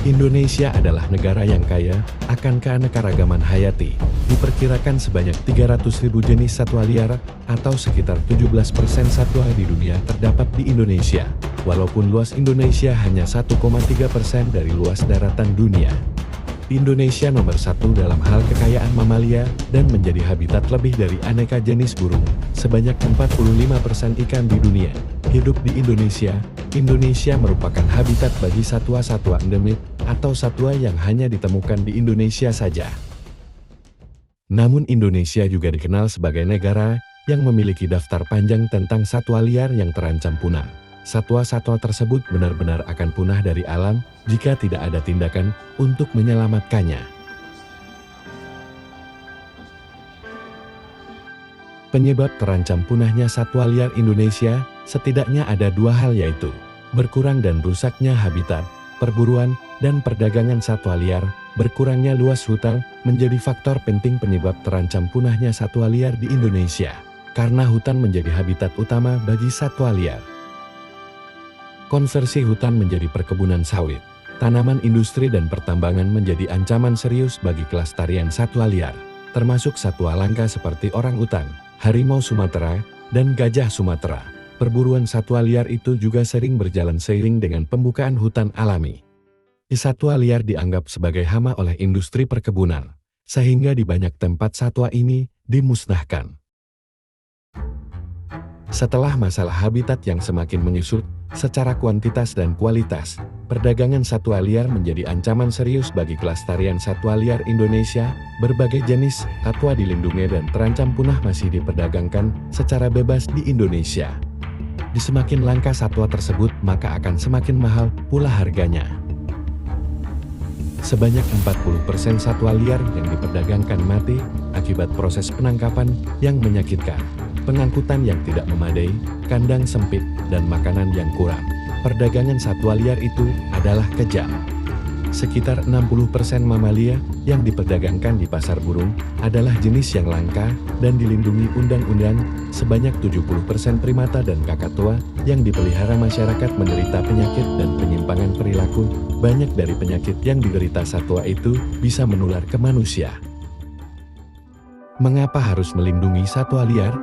Indonesia adalah negara yang kaya akan keanekaragaman hayati. Diperkirakan sebanyak 300.000 jenis satwa liar atau sekitar 17% satwa di dunia terdapat di Indonesia. Walaupun luas Indonesia hanya 1,3% dari luas daratan dunia. Indonesia nomor satu dalam hal kekayaan mamalia dan menjadi habitat lebih dari aneka jenis burung. Sebanyak 45% ikan di dunia hidup di Indonesia. Indonesia merupakan habitat bagi satwa-satwa endemik atau satwa yang hanya ditemukan di Indonesia saja. Namun Indonesia juga dikenal sebagai negara yang memiliki daftar panjang tentang satwa liar yang terancam punah. Satwa-satwa tersebut benar-benar akan punah dari alam jika tidak ada tindakan untuk menyelamatkannya. Penyebab terancam punahnya satwa liar Indonesia setidaknya ada dua hal, yaitu berkurang dan rusaknya habitat, perburuan, dan perdagangan satwa liar. Berkurangnya luas hutan menjadi faktor penting penyebab terancam punahnya satwa liar di Indonesia, karena hutan menjadi habitat utama bagi satwa liar. Konversi hutan menjadi perkebunan sawit, tanaman industri dan pertambangan menjadi ancaman serius bagi kelestarian satwa liar, termasuk satwa langka seperti orangutan, harimau Sumatera, dan gajah Sumatera. Perburuan satwa liar itu juga sering berjalan seiring dengan pembukaan hutan alami. Satwa liar dianggap sebagai hama oleh industri perkebunan, sehingga di banyak tempat satwa ini dimusnahkan. Setelah masalah habitat yang semakin menyusut secara kuantitas dan kualitas, perdagangan satwa liar menjadi ancaman serius bagi kelestarian satwa liar Indonesia. Berbagai jenis satwa dilindungi dan terancam punah masih diperdagangkan secara bebas di Indonesia. Di semakin langka satwa tersebut, maka akan semakin mahal pula harganya. Sebanyak 40% satwa liar yang diperdagangkan mati akibat proses penangkapan yang menyakitkan, pengangkutan yang tidak memadai, kandang sempit, dan makanan yang kurang. Perdagangan satwa liar itu adalah kejam. Sekitar 60% mamalia yang diperdagangkan di pasar burung adalah jenis yang langka dan dilindungi undang-undang. Sebanyak 70% primata dan kakatua yang dipelihara masyarakat menderita penyakit dan penyimpangan perilaku. Banyak dari penyakit yang diderita satwa itu bisa menular ke manusia. Mengapa harus melindungi satwa liar?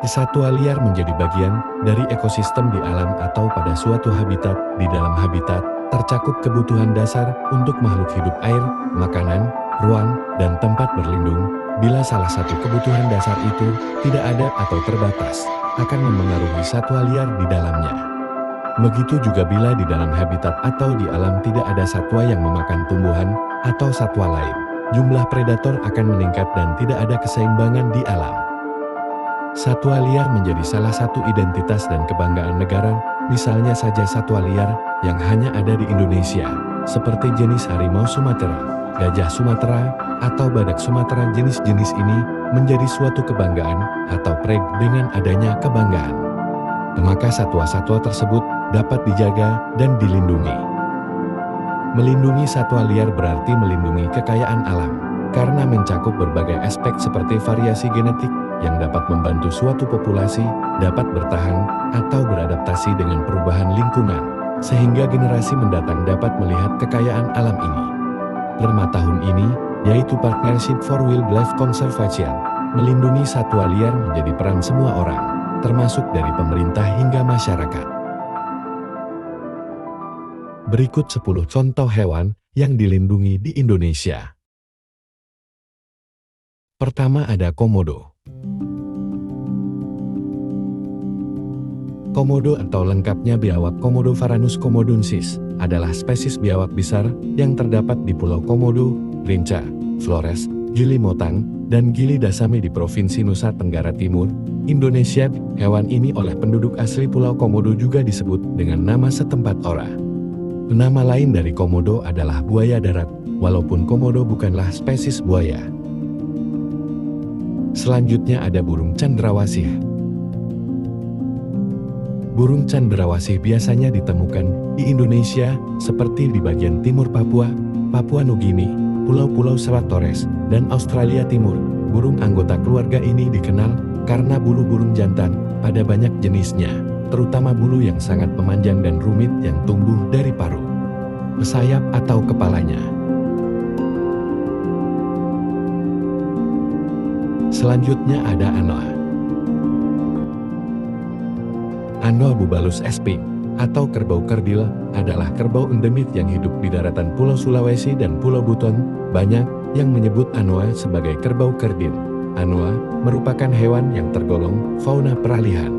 Satwa liar menjadi bagian dari ekosistem di alam atau pada suatu habitat. Di dalam habitat tercakup kebutuhan dasar untuk makhluk hidup: air, makanan, ruang, dan tempat berlindung. Bila salah satu kebutuhan dasar itu tidak ada atau terbatas, akan memengaruhi satwa liar di dalamnya. Begitu juga bila di dalam habitat atau di alam tidak ada satwa yang memakan tumbuhan atau satwa lain, jumlah predator akan meningkat dan tidak ada keseimbangan di alam. Satwa liar menjadi salah satu identitas dan kebanggaan negara. Misalnya saja satwa liar yang hanya ada di Indonesia, seperti jenis harimau Sumatera, gajah Sumatera, atau badak Sumatera. Jenis-jenis ini menjadi suatu kebanggaan atau pride dengan adanya kebanggaan. Maka satwa-satwa tersebut dapat dijaga dan dilindungi. Melindungi satwa liar berarti melindungi kekayaan alam, karena mencakup berbagai aspek seperti variasi genetik yang dapat membantu suatu populasi dapat bertahan atau beradaptasi dengan perubahan lingkungan, sehingga generasi mendatang dapat melihat kekayaan alam ini. Tema tahun ini yaitu Partnership for Wildlife Conservation. Melindungi satwa liar menjadi peran semua orang, termasuk dari pemerintah hingga masyarakat. Berikut 10 contoh hewan yang dilindungi di Indonesia. Pertama ada komodo. Komodo atau lengkapnya biawak Komodo varanus komodonsis adalah spesies biawak besar yang terdapat di Pulau Komodo, Rinca, Flores, Gili Motang, dan Gili Dasami di Provinsi Nusa Tenggara Timur, Indonesia. Hewan ini oleh penduduk asli Pulau Komodo juga disebut dengan nama setempat ora. Nama lain dari komodo adalah buaya darat, walaupun komodo bukanlah spesies buaya. Selanjutnya ada burung cendrawasih. Burung cendrawasih biasanya ditemukan di Indonesia, seperti di bagian timur Papua, Papua Nugini, Pulau-Pulau Selat Torres, dan Australia Timur. Burung anggota keluarga ini dikenal karena bulu burung jantan pada banyak jenisnya, terutama bulu yang sangat memanjang dan rumit yang tumbuh dari paruh. sayap atau kepalanya. Selanjutnya ada anoa. Anoa bubalus sp atau kerbau kerdil adalah kerbau endemik yang hidup di daratan Pulau Sulawesi dan Pulau Buton. Banyak yang menyebut anoa sebagai kerbau kerdil. Anoa merupakan hewan yang tergolong fauna peralihan.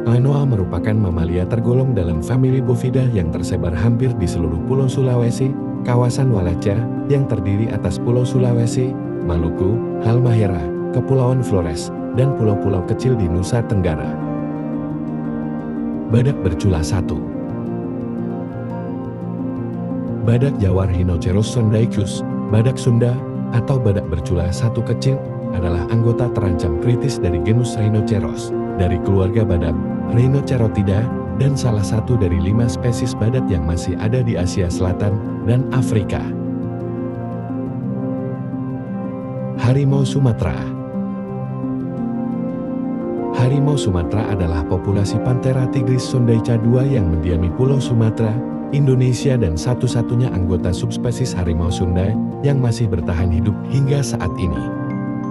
Anoa merupakan mamalia tergolong dalam famili Bovidae yang tersebar hampir di seluruh Pulau Sulawesi, kawasan Wallacea yang terdiri atas Pulau Sulawesi, Maluku, Halmahera, Kepulauan Flores, dan pulau-pulau kecil di Nusa Tenggara. Badak bercula 1. Badak Jawa Rhinoceros sondaicus, badak Sunda, atau badak bercula 1 kecil, adalah anggota terancam kritis dari genus Rhinoceros, dari keluarga badak Rhinocerotidae, dan salah satu dari 5 spesies badak yang masih ada di Asia Selatan dan Afrika. Harimau Sumatera. Harimau Sumatera adalah populasi Panthera tigris sondaica II yang mendiami Pulau Sumatera, Indonesia dan satu-satunya anggota subspesies harimau Sunda yang masih bertahan hidup hingga saat ini.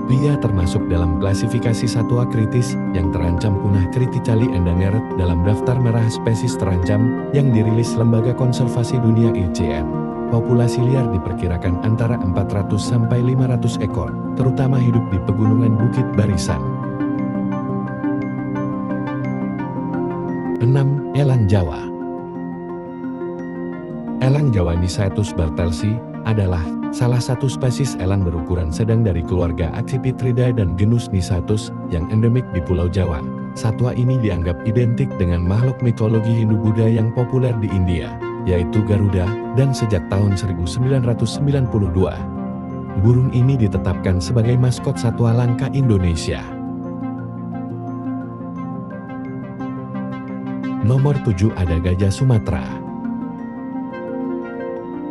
Ia termasuk dalam klasifikasi satwa kritis yang terancam punah Criticali endangered dalam daftar merah spesies terancam yang dirilis Lembaga Konservasi Dunia IUCN. Populasi liar diperkirakan antara 400 sampai 500 ekor, terutama hidup di pegunungan Bukit Barisan. 6. Elang Jawa. Elang Jawa Nicetus bartelsi adalah salah satu spesies elang berukuran sedang dari keluarga Accipitridae dan genus Nicetus yang endemik di Pulau Jawa. Satwa ini dianggap identik dengan makhluk mitologi Hindu-Buddha yang populer di India, yaitu Garuda, dan sejak tahun 1992. Burung ini ditetapkan sebagai maskot satwa langka Indonesia. Nomor 7 ada gajah Sumatera.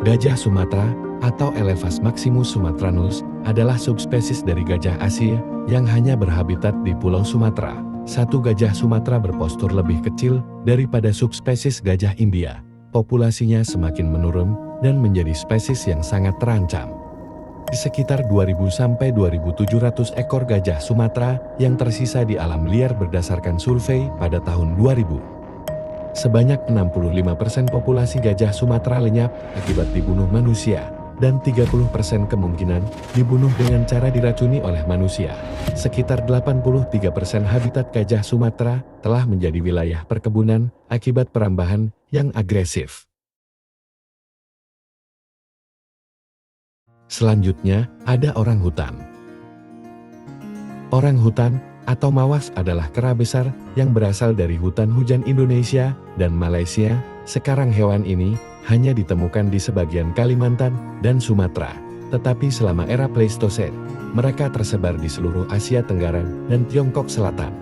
Gajah Sumatera atau Elephas maximus sumatranus adalah subspesies dari gajah Asia yang hanya berhabitat di Pulau Sumatera. Satu gajah Sumatera berpostur lebih kecil daripada subspesies gajah India. Populasinya semakin menurun dan menjadi spesies yang sangat terancam. Di sekitar 2000 sampai 2700 ekor gajah Sumatera yang tersisa di alam liar berdasarkan survei pada tahun 2000. Sebanyak 65% populasi gajah Sumatera lenyap akibat dibunuh manusia, dan 30% kemungkinan dibunuh dengan cara diracuni oleh manusia. Sekitar 83% habitat gajah Sumatera telah menjadi wilayah perkebunan akibat perambahan yang agresif. Selanjutnya, ada orang hutan. Orang hutan atau mawas adalah kera besar yang berasal dari hutan hujan Indonesia dan Malaysia. Sekarang hewan ini hanya ditemukan di sebagian Kalimantan dan Sumatera, tetapi selama era Pleistocene, mereka tersebar di seluruh Asia Tenggara dan Tiongkok Selatan.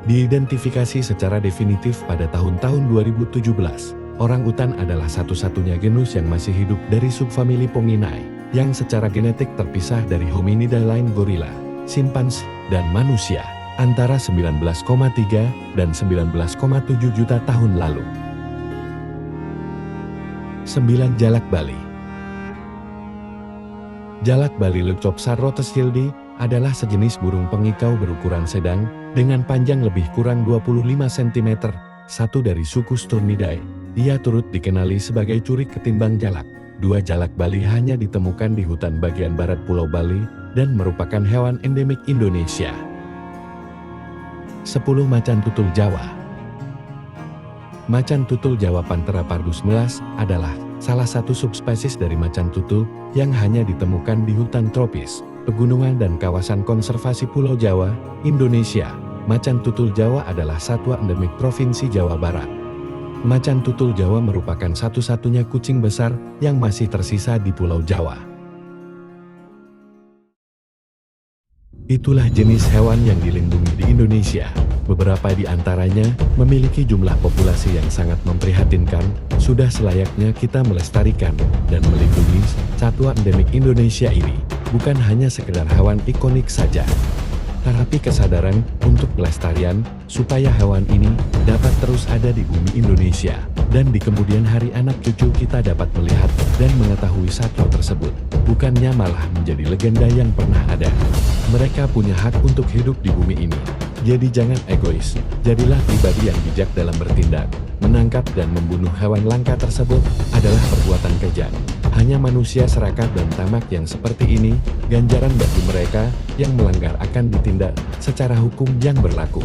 Diidentifikasi secara definitif pada tahun-tahun 2017, orangutan adalah satu-satunya genus yang masih hidup dari subfamili Pominidae, yang secara genetik terpisah dari hominida lain gorila, simpanse, dan manusia, antara 19,3 dan 19,7 juta tahun lalu. 9. Jalak Bali. Jalak Bali Leucopsa rothschildi adalah sejenis burung pengikau berukuran sedang dengan panjang lebih kurang 25 cm, satu dari suku Sturnidae. Ia turut dikenali sebagai curik ketimbang jalak. 2 jalak Bali hanya ditemukan di hutan bagian barat Pulau Bali dan merupakan hewan endemik Indonesia. 10. Macan tutul Jawa. Macan tutul Jawa Panthera pardus melas adalah salah satu subspesies dari macan tutul yang hanya ditemukan di hutan tropis, pegunungan dan kawasan konservasi Pulau Jawa, Indonesia. Macan tutul Jawa adalah satwa endemik Provinsi Jawa Barat. Macan tutul Jawa merupakan satu-satunya kucing besar yang masih tersisa di Pulau Jawa. Itulah jenis hewan yang dilindungi di Indonesia. Beberapa di antaranya memiliki jumlah populasi yang sangat memprihatinkan. Sudah selayaknya kita melestarikan dan melindungi satwa endemik Indonesia ini. Bukan hanya sekedar hewan ikonik saja, tetapi kesadaran untuk pelestarian supaya hewan ini dapat terus ada di bumi Indonesia. Dan di kemudian hari anak cucu kita dapat melihat dan mengetahui satwa tersebut. Bukannya malah menjadi legenda yang pernah ada. Mereka punya hak untuk hidup di bumi ini. Jadi jangan egois, jadilah pribadi yang bijak dalam bertindak. Menangkap dan membunuh hewan langka tersebut adalah perbuatan kejam. Hanya manusia serakah dan tamak yang seperti ini, ganjaran bagi mereka yang melanggar akan ditindak secara hukum yang berlaku.